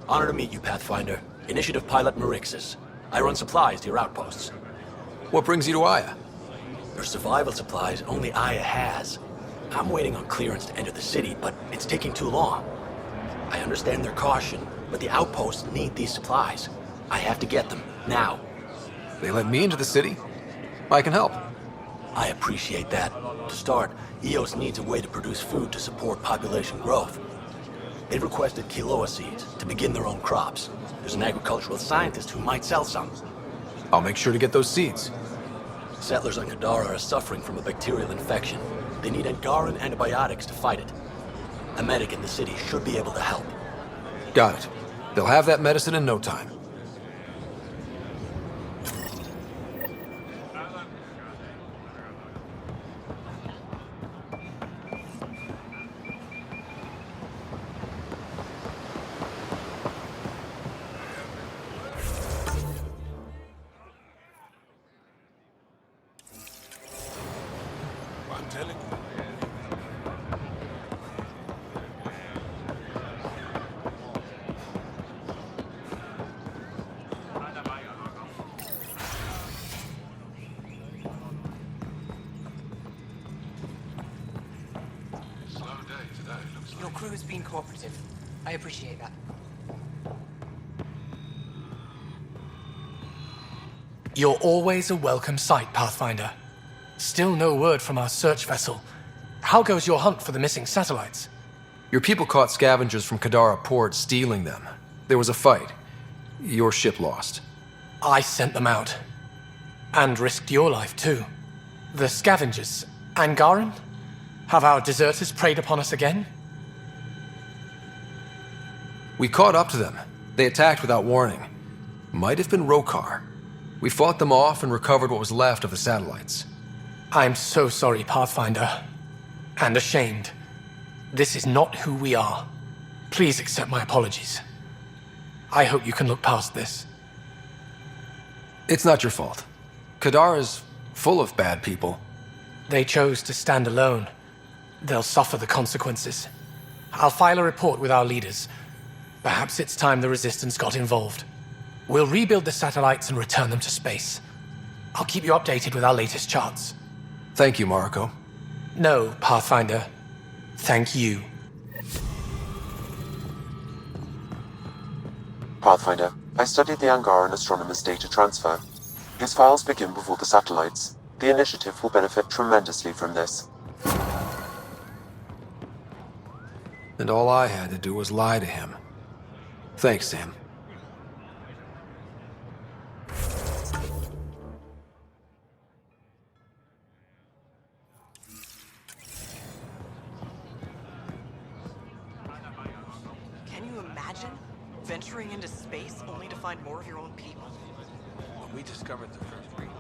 Honor to meet you, Pathfinder. Initiative Pilot Marixus. I run supplies to your outposts. What brings you to Aya? For survival supplies, only Aya has. I'm waiting on clearance to enter the city, but it's taking too long. I understand their caution, but the outposts need these supplies. I have to get them, now. They let me into the city? I can help. I appreciate that. To start, EOS needs a way to produce food to support population growth. They've requested quinoa seeds to begin their own crops. There's an agricultural scientist who might sell some. I'll make sure to get those seeds. Settlers on Kadara are suffering from a bacterial infection. They need Angaran antibiotics to fight it. A medic in the city should be able to help. Got it. They'll have that medicine in no time. Your crew's been cooperative. I appreciate that. You're always a welcome sight, Pathfinder. Still no word from our search vessel. How goes your hunt for the missing satellites? Your people caught scavengers from Kadara port stealing them. There was a fight. Your ship lost. I sent them out. And risked your life, too. The scavengers, Angaran? Have our deserters preyed upon us again? We caught up to them. They attacked without warning. Might have been Rokar. We fought them off and recovered what was left of the satellites. I'm so sorry, Pathfinder. And ashamed. This is not who we are. Please accept my apologies. I hope you can look past this. It's not your fault. Kadara's full of bad people. They chose to stand alone. They'll suffer the consequences. I'll file a report with our leaders. Perhaps it's time the Resistance got involved. We'll rebuild the satellites and return them to space. I'll keep you updated with our latest charts. Thank you, Mariko. No, Pathfinder. Thank you. Pathfinder, I studied the Angaran astronomer's data transfer. His files begin before the satellites. The Initiative will benefit tremendously from this. And all I had to do was lie to him. Thanks, Sam. Can you imagine venturing into space only to find more of your own people? When we discovered the first relay.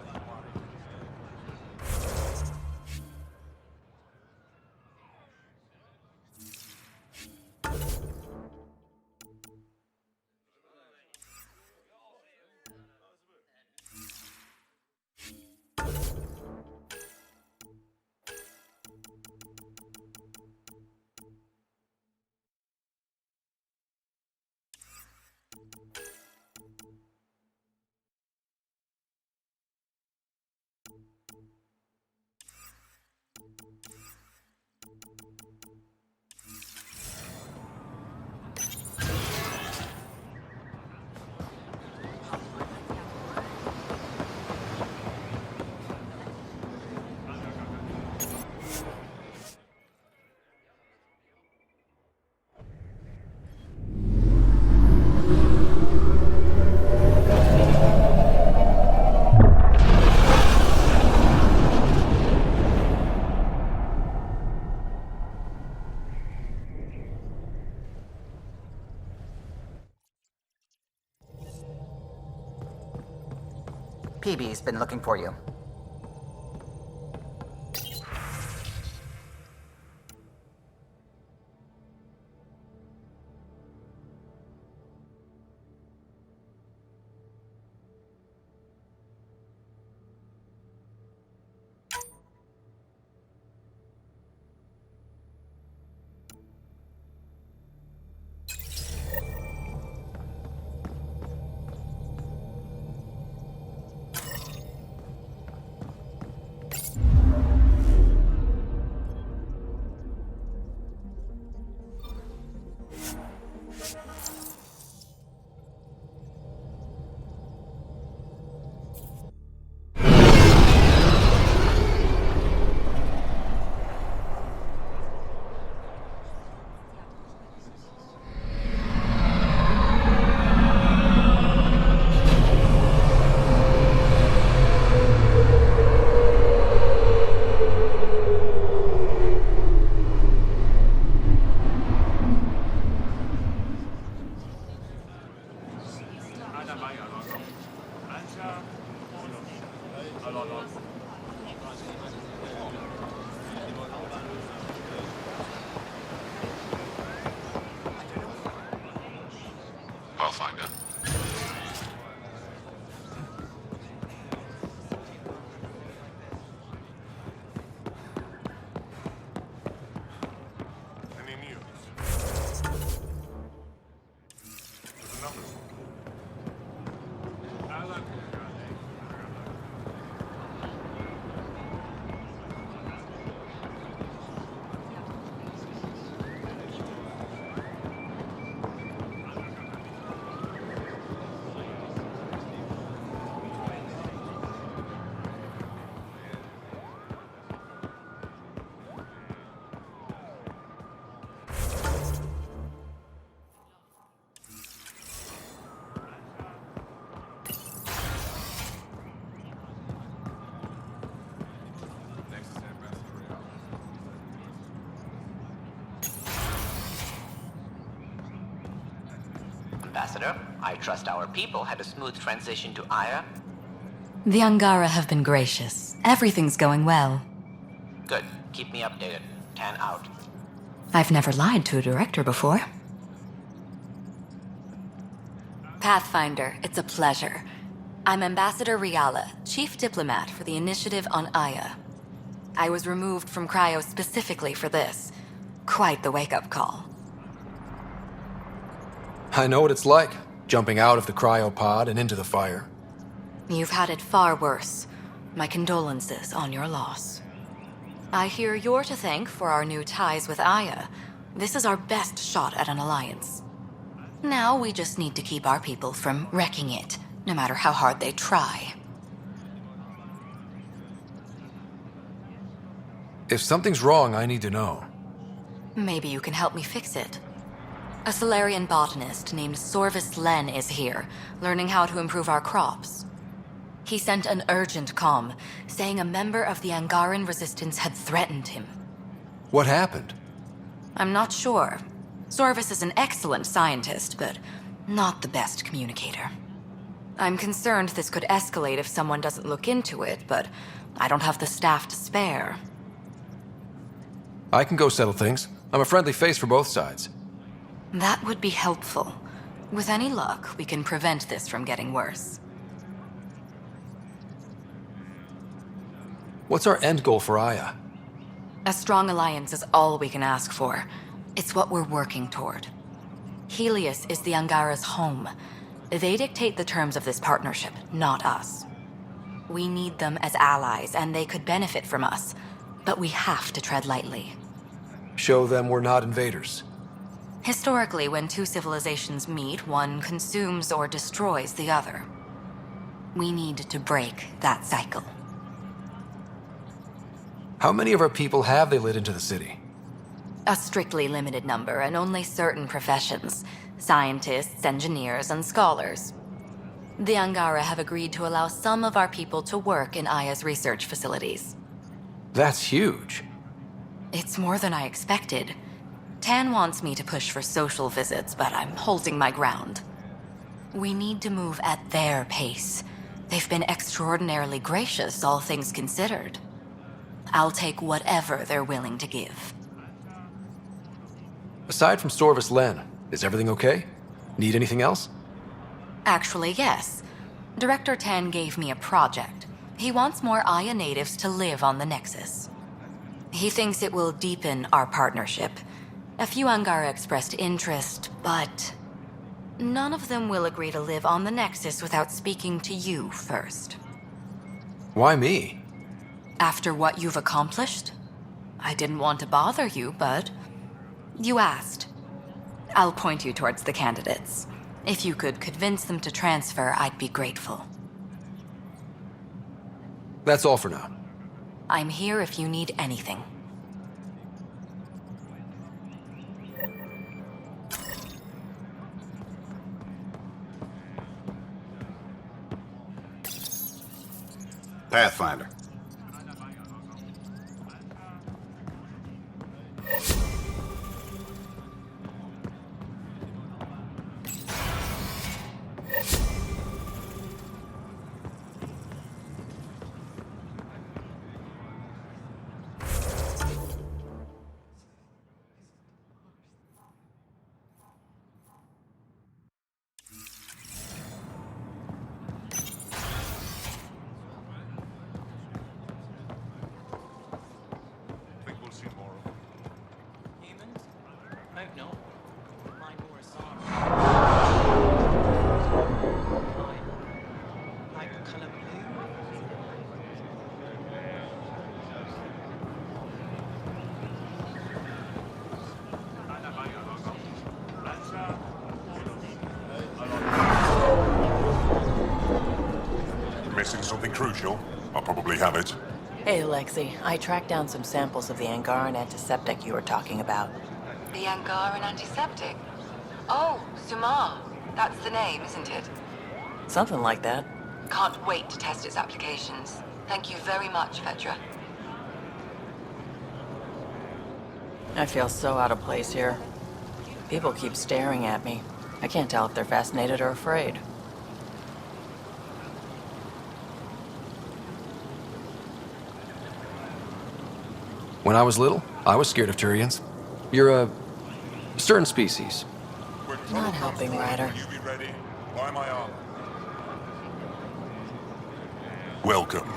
PB's been looking for you. Pathfinder. Any news? Ambassador, I trust our people had a smooth transition to Aya. The Angara have been gracious. Everything's going well. Good. Keep me updated. 10 out. I've never lied to a director before. Pathfinder, it's a pleasure. I'm Ambassador Riala, Chief Diplomat for the Initiative on Aya. I was removed from Cryo specifically for this. Quite the wake-up call. I know what it's like, jumping out of the cryopod and into the fire. You've had it far worse. My condolences on your loss. I hear you're to thank for our new ties with Aya. This is our best shot at an alliance. Now we just need to keep our people from wrecking it, no matter how hard they try. If something's wrong, I need to know. Maybe you can help me fix it. A Solarian botanist named Sorvis Len is here, learning how to improve our crops. He sent an urgent comm, saying a member of the Angaran resistance had threatened him. What happened? I'm not sure. Sorvis is an excellent scientist, but not the best communicator. I'm concerned this could escalate if someone doesn't look into it, but I don't have the staff to spare. I can go settle things. I'm a friendly face for both sides. That would be helpful. With any luck, we can prevent this from getting worse. What's our end goal for Aya? A strong alliance is all we can ask for. It's what we're working toward. Helios is the Angara's home. They dictate the terms of this partnership, not us. We need them as allies, and they could benefit from us. But we have to tread lightly. Show them we're not invaders. Historically, when two civilizations meet, one consumes or destroys the other. We need to break that cycle. How many of our people have they let into the city? A strictly limited number, and only certain professions. Scientists, engineers, and scholars. The Angara have agreed to allow some of our people to work in Aya's research facilities. That's huge. It's more than I expected. Tan wants me to push for social visits, but I'm holding my ground. We need to move at their pace. They've been extraordinarily gracious, all things considered. I'll take whatever they're willing to give. Aside from Sorvis Len, is everything okay? Need anything else? Actually, yes. Director Tan gave me a project. He wants more Aya natives to live on the Nexus. He thinks it will deepen our partnership. A few Angara expressed interest, but none of them will agree to live on the Nexus without speaking to you first. Why me? After what you've accomplished? I didn't want to bother you, but you asked. I'll point you towards the candidates. If you could convince them to transfer, I'd be grateful. That's all for now. I'm here if you need anything. Pathfinder. Missing something crucial? I'll probably have it. Hey, Lexi. I tracked down some samples of the Angaran antiseptic you were talking about. The Angaran antiseptic? Oh, Sumar. That's the name, isn't it? Something like that. Can't wait to test its applications. Thank you very much, Fedra. I feel so out of place here. People keep staring at me. I can't tell if they're fascinated or afraid. When I was little, I was scared of Turians. You're a certain species. Not helping, Ryder. Will you be ready? By my arm. Welcome.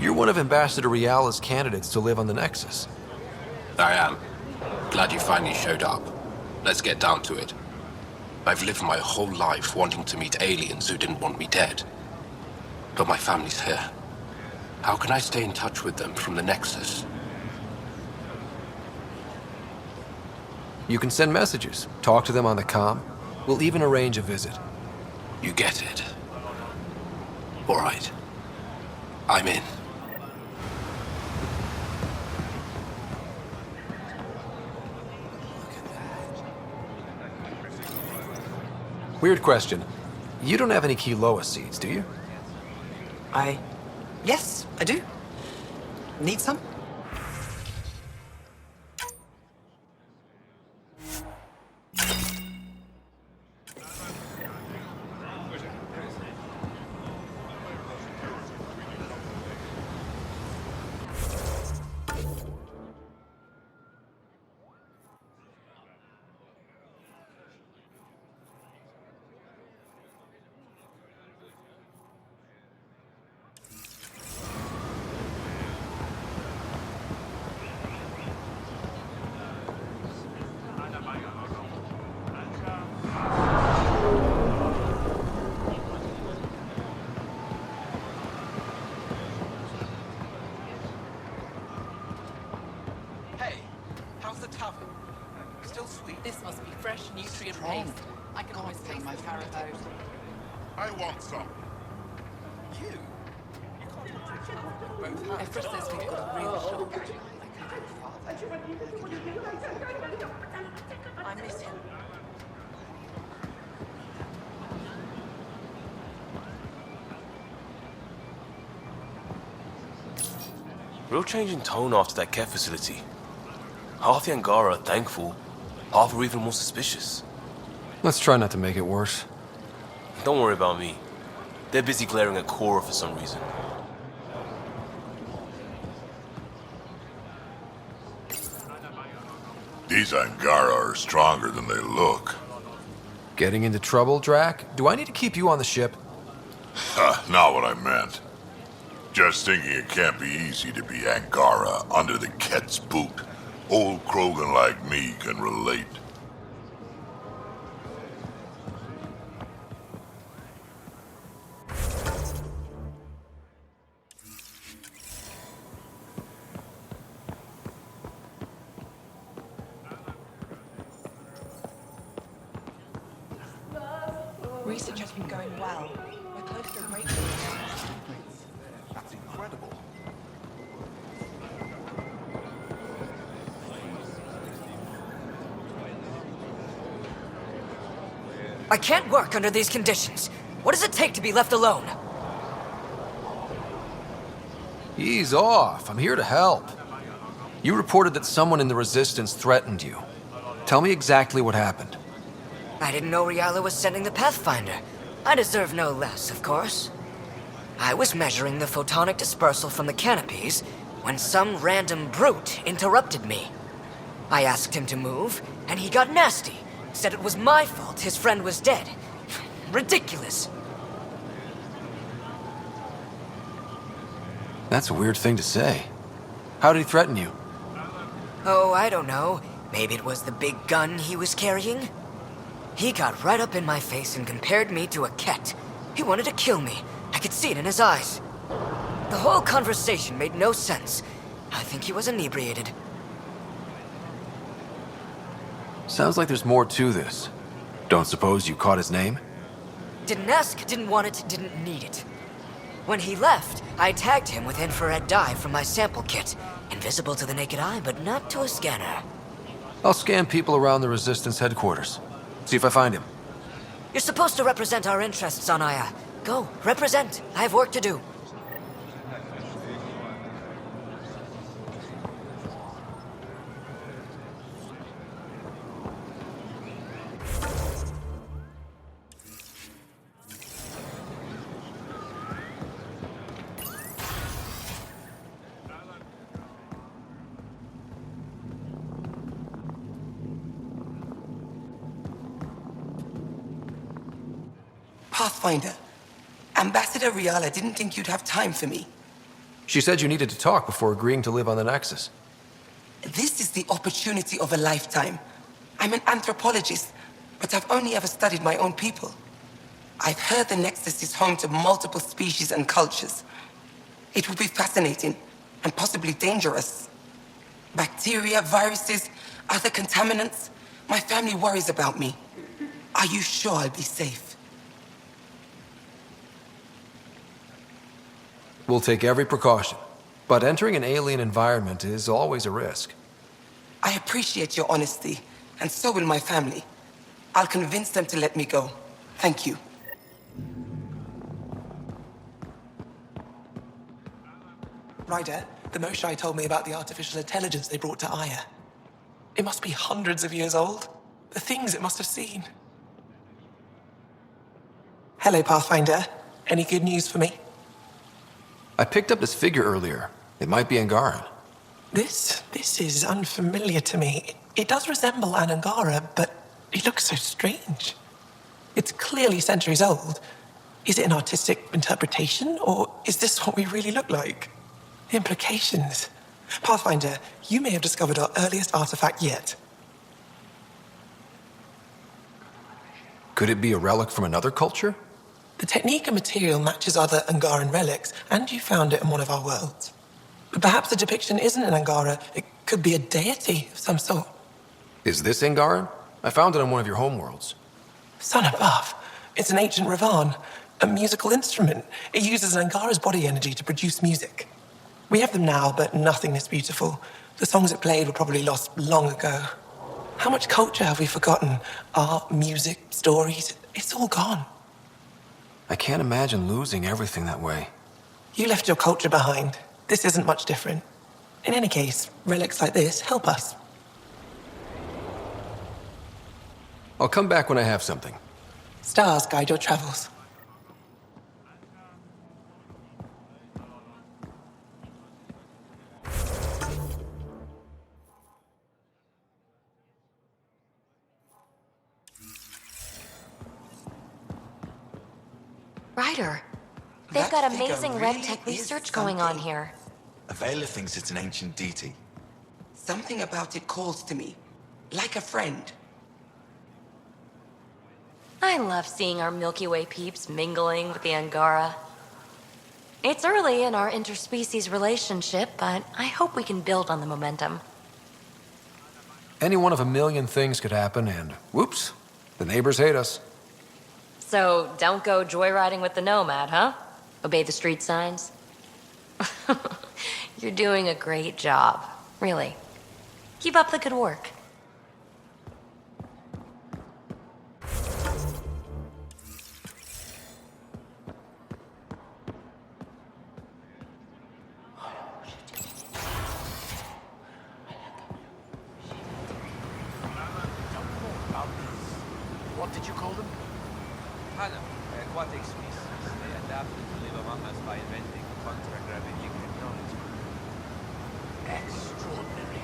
You're one of Ambassador Riala's candidates to live on the Nexus. I am. Glad you finally showed up. Let's get down to it. I've lived my whole life wanting to meet aliens who didn't want me dead. But my family's here. How can I stay in touch with them from the Nexus? You can send messages, talk to them on the comm. We'll even arrange a visit. You get it. All right. I'm in. Weird question. You don't have any Kiloa seeds, do you? Yes, I do. Need some? This must be fresh, nutrient-based. I can almost taste my carrot out. I want some. Efra says we've got a real shock. I miss him. Real change in tone after that care facility. Half the Angara are thankful, half are even more suspicious. Let's try not to make it worse. Don't worry about me. They're busy glaring at Cora for some reason. These Angara are stronger than they look. Getting into trouble, Drac? Do I need to keep you on the ship? Not what I meant. Just thinking it can't be easy to be Angara under the Ket's boot. Old Krogan like me can relate. Research has been going well. We're close to a breakthrough. That's incredible. I can't work under these conditions. What does it take to be left alone? Ease off. I'm here to help. You reported that someone in the Resistance threatened you. Tell me exactly what happened. I didn't know Riala was sending the Pathfinder. I deserve no less, of course. I was measuring the photonic dispersal from the canopies when some random brute interrupted me. I asked him to move, and he got nasty. Said it was my fault his friend was dead. Ridiculous. That's a weird thing to say. How did he threaten you? Oh, I don't know. Maybe it was the big gun he was carrying? He got right up in my face and compared me to a cat. He wanted to kill me. I could see it in his eyes. The whole conversation made no sense. I think he was inebriated. Sounds like there's more to this. Don't suppose you caught his name? Didn't ask, didn't want it, didn't need it. When he left, I tagged him with infrared dye from my sample kit. Invisible to the naked eye, but not to a scanner. I'll scan people around the Resistance headquarters. See if I find him. You're supposed to represent our interests on Aya. Go, represent. I have work to do. Pathfinder, Ambassador Riala didn't think you'd have time for me. She said you needed to talk before agreeing to live on the Nexus. This is the opportunity of a lifetime. I'm an anthropologist, but I've only ever studied my own people. I've heard the Nexus is home to multiple species and cultures. It will be fascinating and possibly dangerous. Bacteria, viruses, other contaminants. My family worries about me. Are you sure I'll be safe? We'll take every precaution, but entering an alien environment is always a risk. I appreciate your honesty, and so will my family. I'll convince them to let me go. Thank you. Ryder, the Moshai told me about the artificial intelligence they brought to Aya. It must be hundreds of years old. The things it must have seen. Hello, Pathfinder. Any good news for me? I picked up this figure earlier. It might be Angaran. This is unfamiliar to me. It does resemble an Angara, but it looks so strange. It's clearly centuries old. Is it an artistic interpretation, or is this what we really look like? The implications. Pathfinder, you may have discovered our earliest artifact yet. Could it be a relic from another culture? The technique and material matches other Angaran relics, and you found it in one of our worlds. But perhaps the depiction isn't an Angara. It could be a deity of some sort. Is this Angaran? I found it on one of your homeworlds. Sun above. It's an ancient Ravan, a musical instrument. It uses Angara's body energy to produce music. We have them now, but nothing this beautiful. The songs it played were probably lost long ago. How much culture have we forgotten? Art, music, stories, it's all gone. I can't imagine losing everything that way. You left your culture behind. This isn't much different. In any case, relics like this help us. I'll come back when I have something. Stars guide your travels. Ryder, they've got amazing RegTech research going on here. Avela thinks it's an ancient deity. Something about it calls to me, like a friend. I love seeing our Milky Way peeps mingling with the Angara. It's early in our interspecies relationship, but I hope we can build on the momentum. Any one of a million things could happen, and whoops, the neighbors hate us. So, don't go joyriding with the Nomad, huh? Obey the street signs? You're doing a great job, really. Keep up the good work. What did you call them? Aquatic species. They adapted to live among us by inventing contra-gravitic technology. Extraordinary.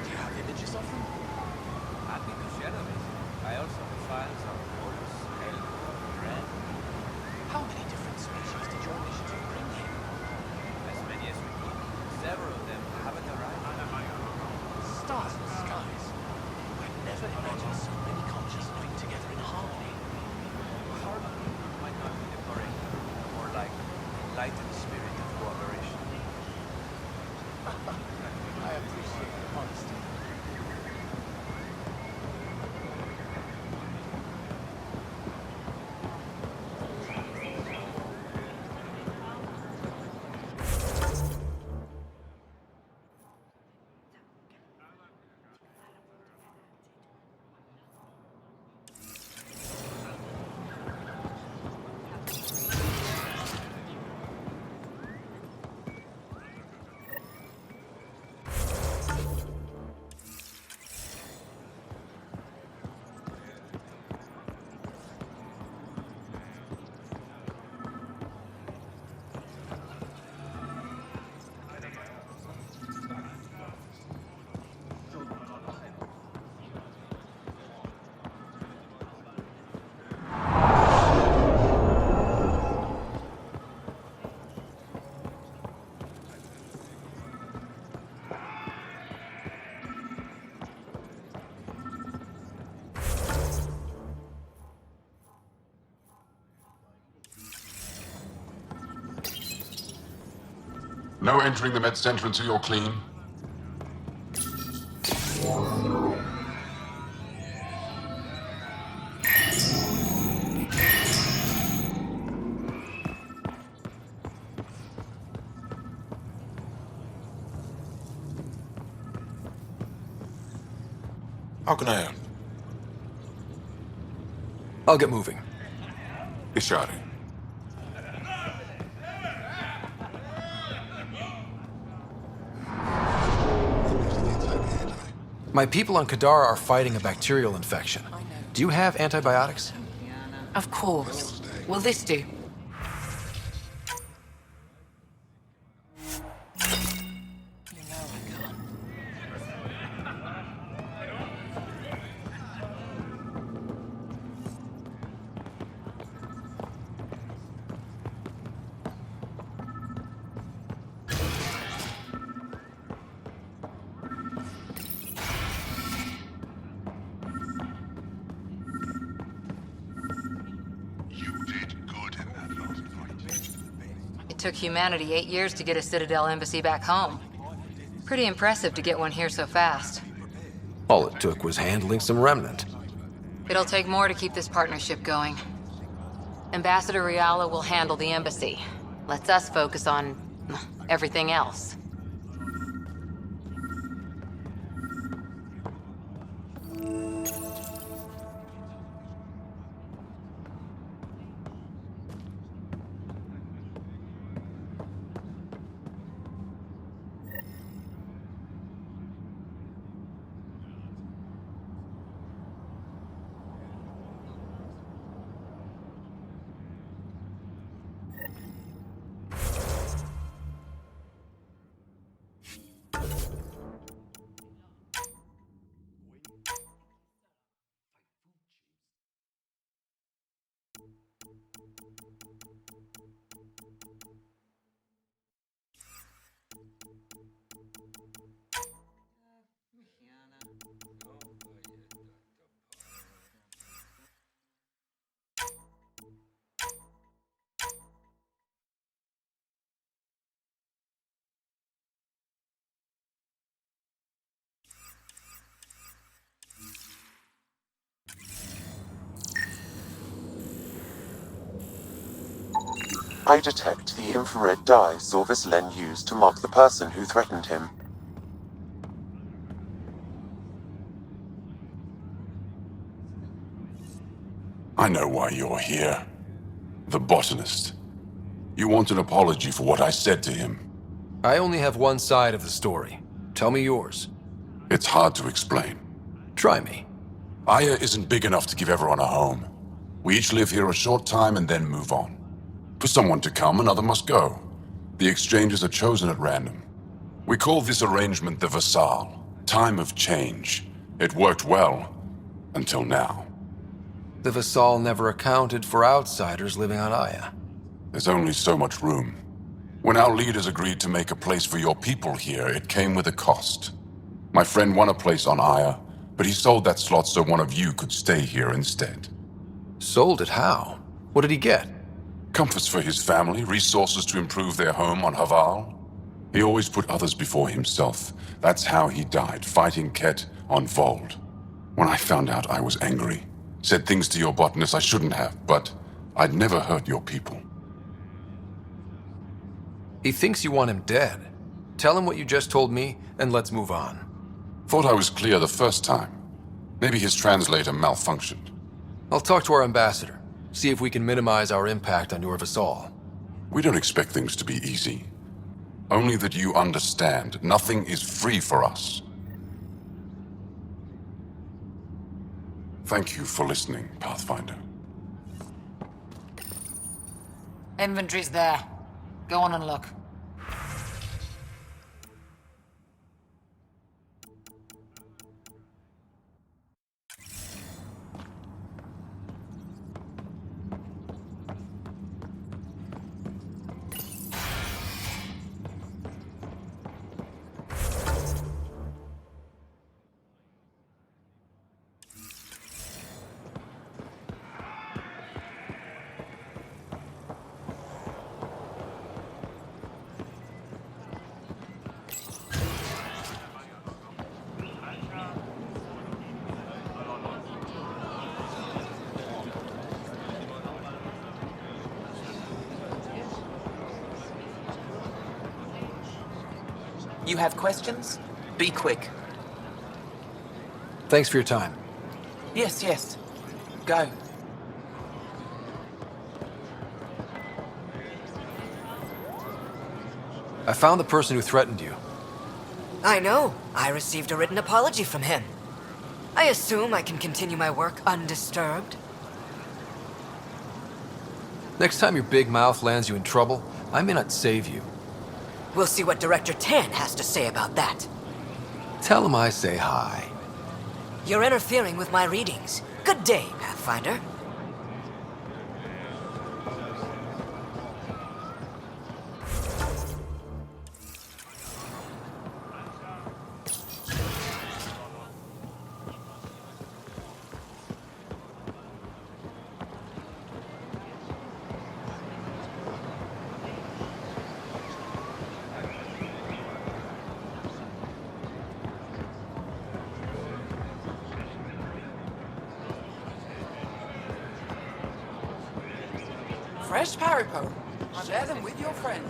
Do you have images of them? No entering the med center until you're clean. How can I help? I'll get moving. Ishari. My people on Kadara are fighting a bacterial infection. Do you have antibiotics? Of course. Will this do? It took humanity 8 years to get a Citadel embassy back home. Pretty impressive to get one here so fast. All it took was handling some remnant. It'll take more to keep this partnership going. Ambassador Riala will handle the embassy. Lets us focus on everything else. I detect the infrared dye Zorvis Len used to mark the person who threatened him. I know why you're here. The botanist. You want an apology for what I said to him. I only have one side of the story. Tell me yours. It's hard to explain. Try me. Aya isn't big enough to give everyone a home. We each live here a short time and then move on. For someone to come, another must go. The exchanges are chosen at random. We call this arrangement the Vassal, time of change. It worked well, until now. The Vassal never accounted for outsiders living on Aya. There's only so much room. When our leaders agreed to make a place for your people here, it came with a cost. My friend won a place on Aya, but he sold that slot so one of you could stay here instead. Sold it how? What did he get? Comforts for his family, resources to improve their home on Haval. He always put others before himself. That's how he died, fighting Ket on Vold. When I found out, I was angry. Said things to your botanist I shouldn't have, but I'd never hurt your people. He thinks you want him dead. Tell him what you just told me, and let's move on. Thought I was clear the first time. Maybe his translator malfunctioned. I'll talk to our ambassador. See if we can minimize our impact on your Vassal. We don't expect things to be easy. Only that you understand, nothing is free for us. Thank you for listening, Pathfinder. Inventory's there. Go on and look. You have questions? Be quick. Thanks for your time. Yes, yes. Go. I found the person who threatened you. I know. I received a written apology from him. I assume I can continue my work undisturbed. Next time your big mouth lands you in trouble, I may not save you. We'll see what Director Tan has to say about that. Tell him I say hi. You're interfering with my readings. Good day, Pathfinder. Fresh Paripo. Share them with your friends.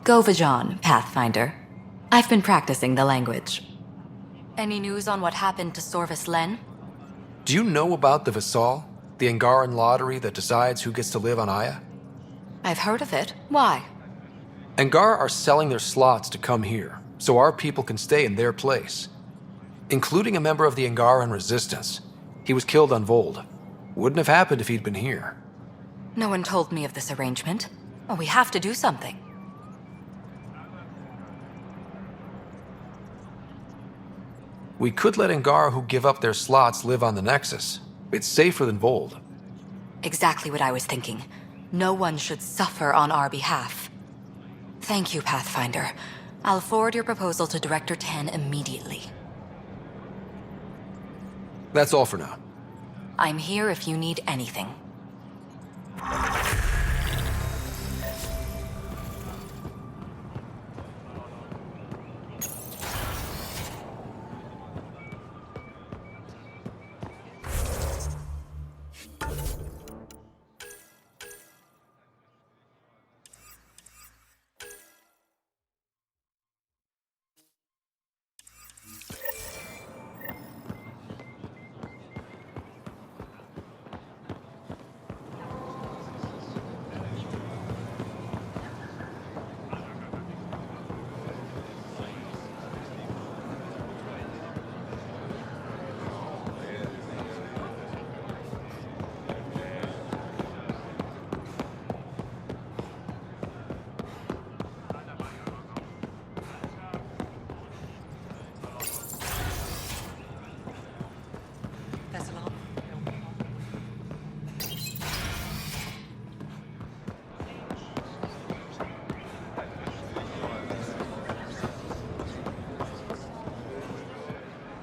Go Vajon, Pathfinder. I've been practicing the language. Any news on what happened to Sorvis Len? Do you know about the Vassal? The Angaran lottery that decides who gets to live on Aya? I've heard of it. Why? Angara are selling their slots to come here, so our people can stay in their place. Including a member of the Angaran resistance. He was killed on Vold. Wouldn't have happened if he'd been here. No one told me of this arrangement. Well, we have to do something. We could let Angara who give up their slots live on the Nexus. It's safer than Vold. Exactly what I was thinking. No one should suffer on our behalf. Thank you, Pathfinder. I'll forward your proposal to Director Tan immediately. That's all for now. I'm here if you need anything.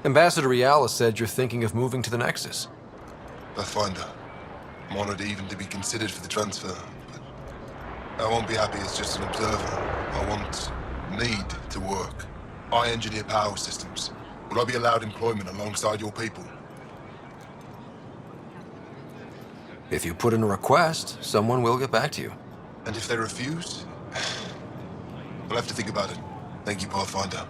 Ambassador Riala said you're thinking of moving to the Nexus. Pathfinder. I'm honored even to be considered for the transfer, but I won't be happy as just an observer. Need to work. I engineer power systems. Will I be allowed employment alongside your people? If you put in a request, someone will get back to you. And if they refuse? I'll have to think about it. Thank you, Pathfinder.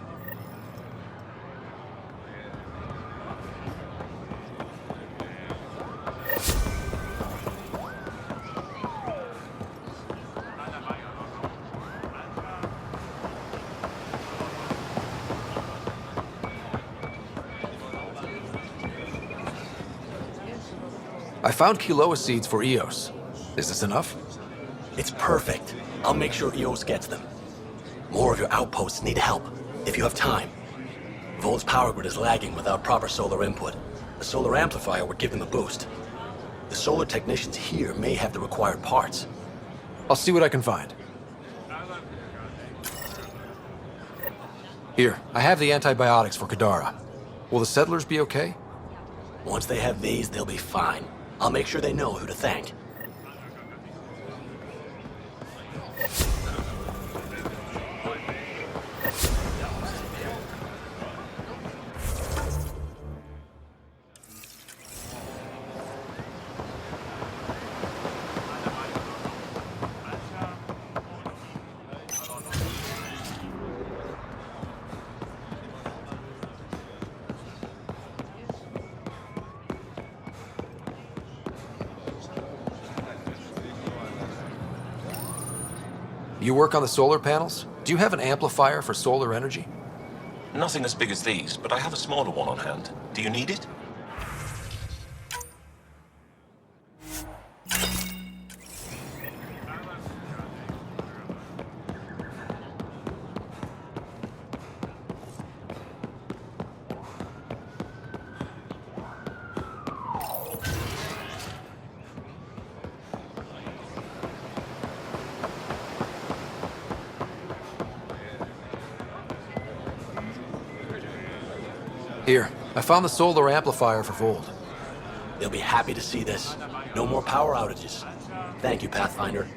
I found Kiloa seeds for Eos. Is this enough? It's perfect. I'll make sure Eos gets them. More of your outposts need help, if you have time. Vold's power grid is lagging without proper solar input. The solar amplifier would give them a boost. The solar technicians here may have the required parts. I'll see what I can find. Here, I have the antibiotics for Kadara. Will the settlers be okay? Once they have these, they'll be fine. I'll make sure they know who to thank. You work on the solar panels? Do you have an amplifier for solar energy? Nothing as big as these, but I have a smaller one on hand. Do you need it? Here, I found the solar amplifier for Vold. They'll be happy to see this. No more power outages. Thank you, Pathfinder.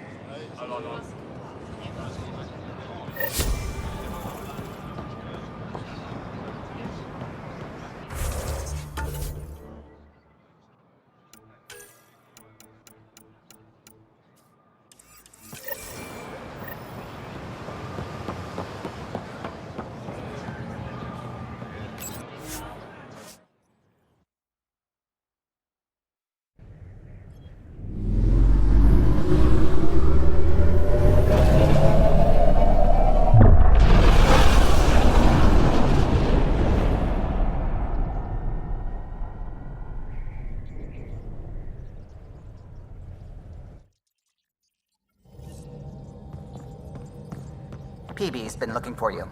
PB's been looking for you.